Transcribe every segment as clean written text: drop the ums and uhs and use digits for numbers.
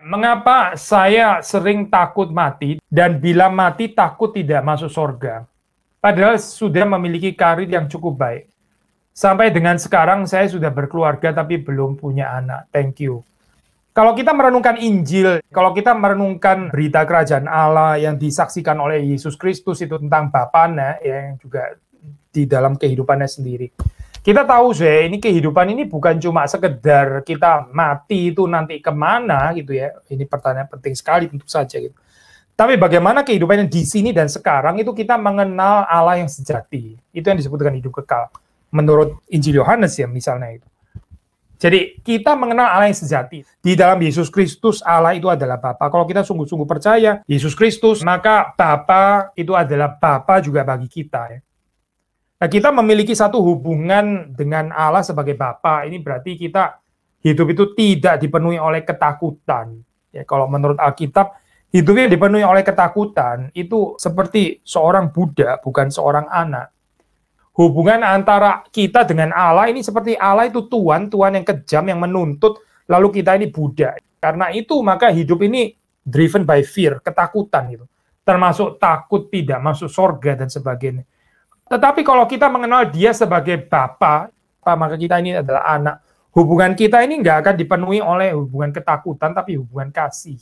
Mengapa saya sering takut mati dan bila mati takut tidak masuk surga? Padahal sudah memiliki karir yang cukup baik. Sampai dengan sekarang saya sudah berkeluarga tapi belum punya anak. Thank you. Kalau kita merenungkan Injil, kalau kita merenungkan berita kerajaan Allah yang disaksikan oleh Yesus Kristus itu tentang Bapaknya, yang juga di dalam kehidupannya sendiri. Kita tahu sih, ini kehidupan ini bukan cuma sekedar kita mati itu nanti kemana gitu ya. Ini pertanyaan penting sekali tentu saja gitu. Tapi bagaimana kehidupan yang di sini dan sekarang itu kita mengenal Allah yang sejati. Itu yang disebut dengan hidup kekal. Menurut Injil Yohanes ya misalnya itu. Jadi kita mengenal Allah yang sejati. Di dalam Yesus Kristus Allah itu adalah Bapa. Kalau kita sungguh-sungguh percaya Yesus Kristus, maka Bapa itu adalah Bapa juga bagi kita ya. Nah, kita memiliki satu hubungan dengan Allah sebagai Bapa. Ini berarti kita hidup itu tidak dipenuhi oleh ketakutan. Ya, kalau menurut Alkitab, hidupnya dipenuhi oleh ketakutan itu seperti seorang budak, bukan seorang anak. Hubungan antara kita dengan Allah ini seperti Allah itu Tuhan yang kejam, yang menuntut, lalu kita ini budak. Karena itu maka hidup ini driven by fear, ketakutan gitu. Termasuk takut tidak masuk surga dan sebagainya. Tetapi kalau kita mengenal dia sebagai Bapa, maka kita ini adalah anak. Hubungan kita ini nggak akan dipenuhi oleh hubungan ketakutan, tapi hubungan kasih.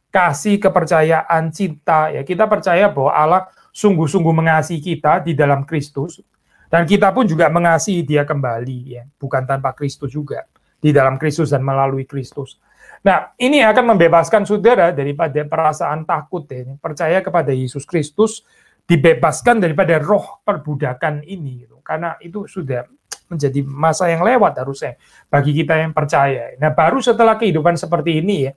Kasih, kepercayaan, cinta. Ya, kita percaya bahwa Allah sungguh-sungguh mengasihi kita di dalam Kristus. Dan kita pun juga mengasihi dia kembali. Ya. Bukan tanpa Kristus juga. Di dalam Kristus dan melalui Kristus. Nah, ini akan membebaskan saudara daripada perasaan takut. Ya. Percaya kepada Yesus Kristus, dibebaskan daripada roh perbudakan ini gitu. Karena itu sudah menjadi masa yang lewat harusnya bagi kita yang percaya. Nah, baru setelah kehidupan seperti ini ya,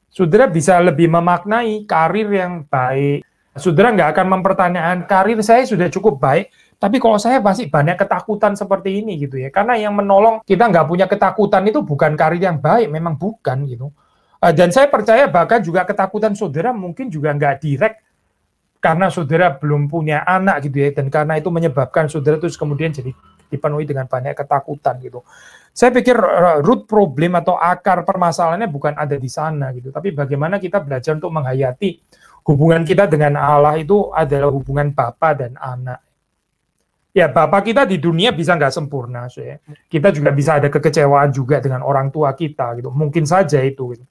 saudara bisa lebih memaknai karir yang baik. Saudara nggak akan mempertanyakan karir saya sudah cukup baik, tapi kalau saya masih banyak ketakutan seperti ini gitu ya. Karena yang menolong kita nggak punya ketakutan itu bukan karir yang baik, memang bukan gitu. Dan saya percaya bahkan juga ketakutan saudara mungkin juga nggak direct karena saudara belum punya anak gitu ya, dan karena itu menyebabkan saudara terus kemudian jadi dipenuhi dengan banyak ketakutan gitu. Saya pikir root problem atau akar permasalahannya bukan ada di sana gitu, tapi bagaimana kita belajar untuk menghayati hubungan kita dengan Allah itu adalah hubungan Bapa dan anak. Ya, Bapa kita di dunia bisa nggak sempurna, so ya. Kita juga bisa ada kekecewaan juga dengan orang tua kita gitu, mungkin saja itu gitu.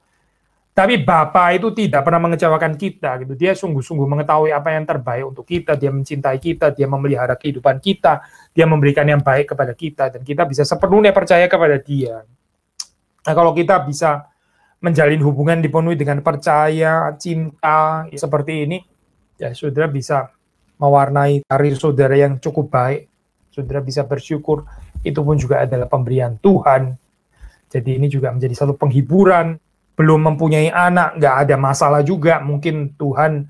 Tapi Bapa itu tidak pernah mengecewakan kita gitu. Dia sungguh-sungguh mengetahui apa yang terbaik untuk kita, dia mencintai kita, dia memelihara kehidupan kita, dia memberikan yang baik kepada kita dan kita bisa sepenuhnya percaya kepada dia. Nah, kalau kita bisa menjalin hubungan dipenuhi dengan percaya, cinta seperti ini, ya saudara bisa mewarnai karir saudara yang cukup baik. Saudara bisa bersyukur, itu pun juga adalah pemberian Tuhan. Jadi ini juga menjadi satu penghiburan. Belum mempunyai anak, nggak ada masalah juga. Mungkin Tuhan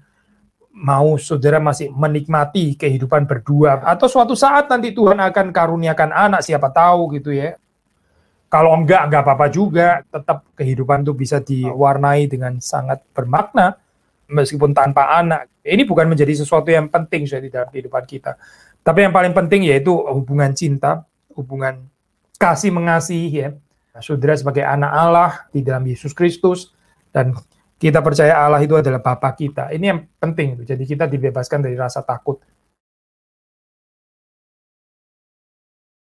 mau saudara masih menikmati kehidupan berdua. Atau suatu saat nanti Tuhan akan karuniakan anak, siapa tahu gitu ya. Kalau nggak apa-apa juga. Tetap kehidupan itu bisa diwarnai dengan sangat bermakna, meskipun tanpa anak. Ini bukan menjadi sesuatu yang penting di dalam kehidupan kita. Tapi yang paling penting yaitu hubungan cinta, hubungan kasih mengasihi ya. Saudara sebagai anak Allah di dalam Yesus Kristus dan kita percaya Allah itu adalah Bapa kita. Ini yang penting. Jadi kita dibebaskan dari rasa takut.